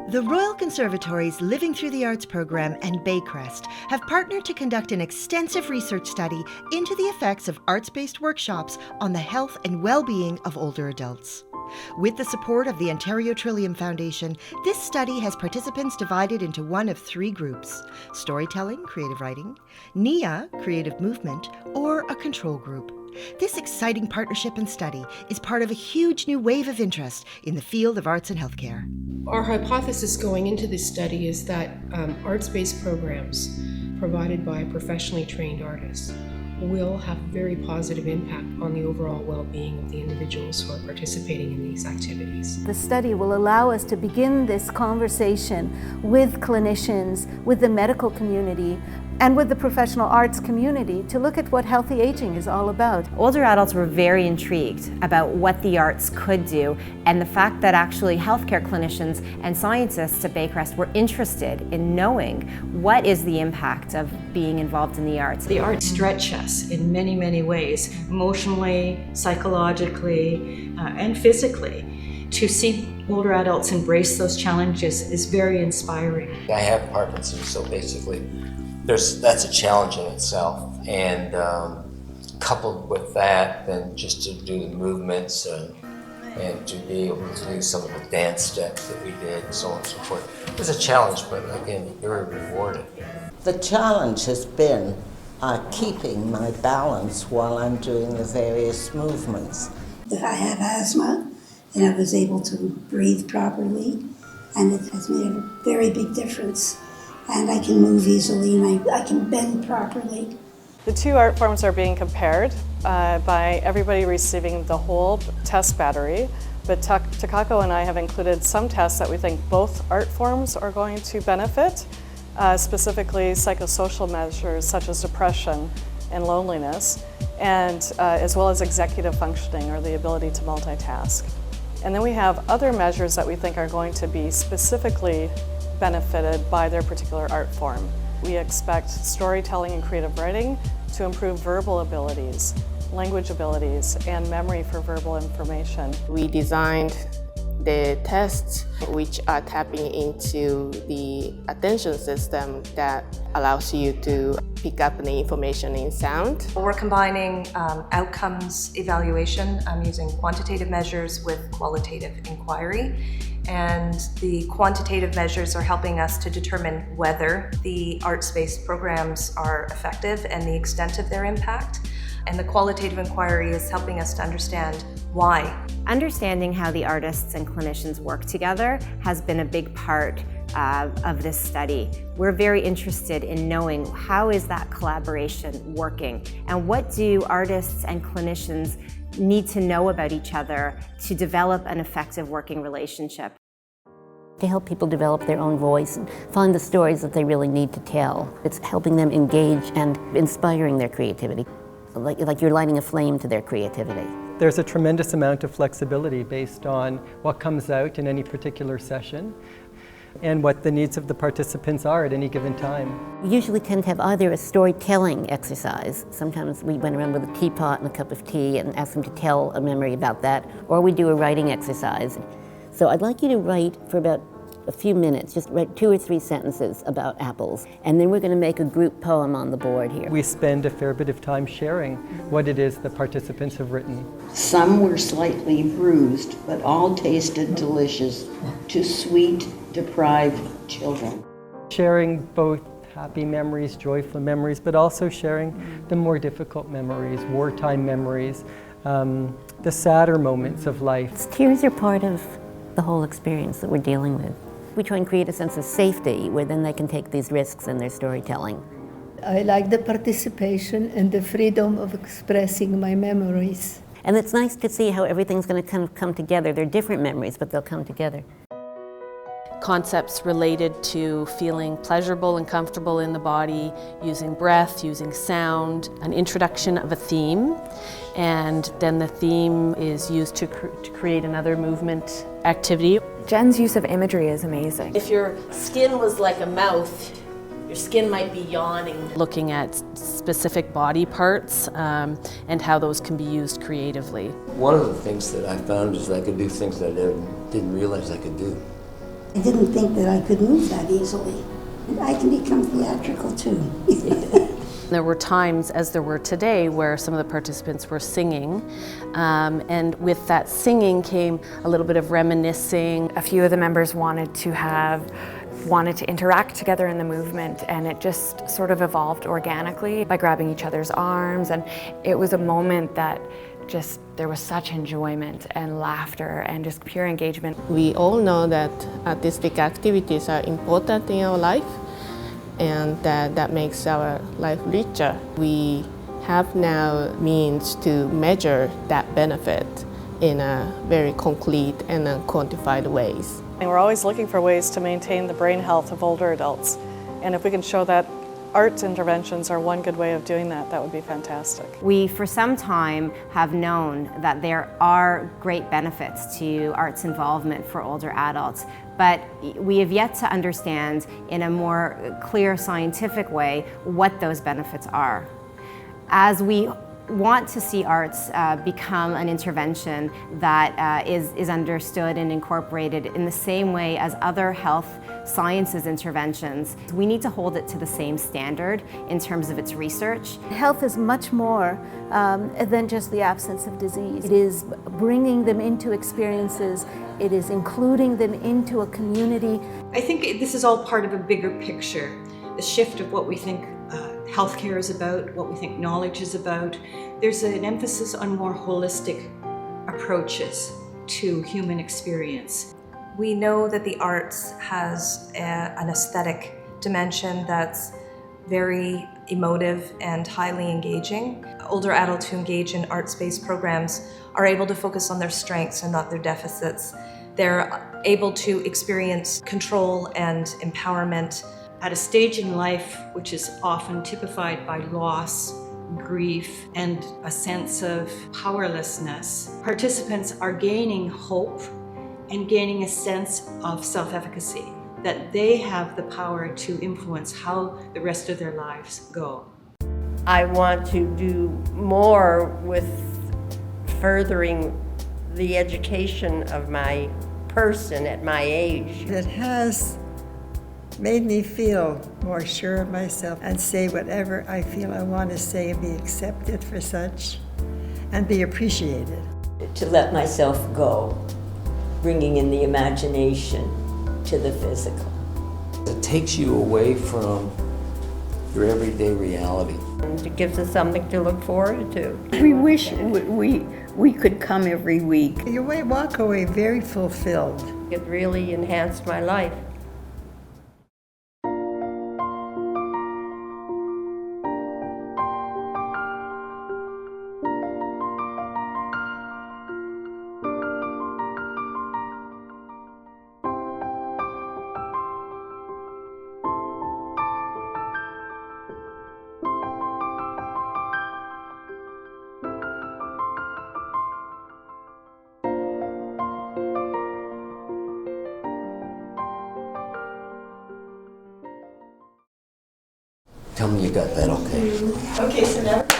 The Royal Conservatory's Living Through the Arts program and Baycrest have partnered to conduct an extensive research study into the effects of arts-based workshops on the health and well-being of older adults. With the support of the Ontario Trillium Foundation, this study has participants divided into one of three groups: storytelling, creative writing, NIA, creative movement, or a control group. This exciting partnership and study is part of a huge new wave of interest in the field of arts and healthcare. Our hypothesis going into this study is that arts-based programs provided by professionally trained artists will have a very positive impact on the overall well-being of the individuals who are participating in these activities. The study will allow us to begin this conversation with clinicians, with the medical community, and with the professional arts community to look at what healthy aging is all about. Older adults were very intrigued about what the arts could do, and the fact that actually healthcare clinicians and scientists at Baycrest were interested in knowing what is the impact of being involved in the arts. The arts stretch us in many, many ways, emotionally, psychologically, and physically. To see older adults embrace those challenges is very inspiring. I have Parkinson's, so basically that's a challenge in itself, and coupled with that, then just to do the movements and to be able to do some of the dance steps that we did and so on and so forth. It was a challenge, but again, very rewarding. The challenge has been keeping my balance while I'm doing the various movements. I have asthma, and I was able to breathe properly, and it has made a very big difference. And I can move easily, and I can bend properly. The two art forms are being compared by everybody receiving the whole test battery, but Takako and I have included some tests that we think both art forms are going to benefit, specifically psychosocial measures such as depression and loneliness, and as well as executive functioning, or the ability to multitask. And then we have other measures that we think are going to be specifically benefited by their particular art form. We expect storytelling and creative writing to improve verbal abilities, language abilities, and memory for verbal information. We designed the tests which are tapping into the attention system that allows you to pick up the information in sound. We're combining outcomes evaluation using quantitative measures with qualitative inquiry. And the quantitative measures are helping us to determine whether the arts-based programs are effective and the extent of their impact. And the qualitative inquiry is helping us to understand why. Understanding how the artists and clinicians work together has been a big part of this study. We're very interested in knowing how is that collaboration working, and what do artists and clinicians need to know about each other to develop an effective working relationship. To help people develop their own voice and find the stories that they really need to tell. It's helping them engage and inspiring their creativity, like you're lighting a flame to their creativity. There's a tremendous amount of flexibility based on what comes out in any particular session and what the needs of the participants are at any given time. We usually tend to have either a storytelling exercise. Sometimes we went around with a teapot and a cup of tea and asked them to tell a memory about that, or we do a writing exercise. So I'd like you to write for about a few minutes, just write 2 or 3 sentences about apples, and then we're going to make a group poem on the board here. We spend a fair bit of time sharing what it is the participants have written. Some were slightly bruised, but all tasted delicious to sweet, deprived children. Sharing both happy memories, joyful memories, but also sharing the more difficult memories, wartime memories, the sadder moments of life. Tears are part of the whole experience that we're dealing with. We try and create a sense of safety where then they can take these risks in their storytelling. I like the participation and the freedom of expressing my memories. And it's nice to see how everything's going to kind of come together. They're different memories, but they'll come together. Concepts related to feeling pleasurable and comfortable in the body, using breath, using sound, an introduction of a theme, and then the theme is used to create another movement activity. Jen's use of imagery is amazing. If your skin was like a mouth, your skin might be yawning. Looking at specific body parts and how those can be used creatively. One of the things that I found is that I could do things that I didn't realize I could do. I didn't think that I could move that easily. I can become theatrical too. There were times, as there were today, where some of the participants were singing, and with that singing came a little bit of reminiscing. A few of the members wanted to interact together in the movement, and it just sort of evolved organically by grabbing each other's arms, and it was a moment that just there was such enjoyment and laughter and just pure engagement. We all know that artistic activities are important in our life, and that makes our life richer. We have now means to measure that benefit in a very concrete and quantified ways. And we're always looking for ways to maintain the brain health of older adults. And if we can show that art interventions are one good way of doing that, that would be fantastic. We, for some time, have known that there are great benefits to arts involvement for older adults, but we have yet to understand in a more clear scientific way what those benefits are. As we want to see arts become an intervention that is understood and incorporated in the same way as other health sciences interventions, we need to hold it to the same standard in terms of its research. Health is much more than just the absence of disease. It is bringing them into experiences. It is including them into a community. I think this is all part of a bigger picture, the shift of what we think healthcare is about, what we think knowledge is about. There's an emphasis on more holistic approaches to human experience. We know that the arts has an aesthetic dimension that's very emotive and highly engaging. Older adults who engage in arts-based programs are able to focus on their strengths and not their deficits. They're able to experience control and empowerment. At a stage in life which is often typified by loss, grief, and a sense of powerlessness, participants are gaining hope and gaining a sense of self-efficacy, that they have the power to influence how the rest of their lives go. I want to do more with furthering the education of my person at my age. It has made me feel more sure of myself and say whatever I feel I want to say and be accepted for such and be appreciated. To let myself go, bringing in the imagination to the physical. It takes you away from your everyday reality. And it gives us something to look forward to. We wish we could come every week. You walk away very fulfilled. It really enhanced my life. Tell me you got that okay. Okay, so now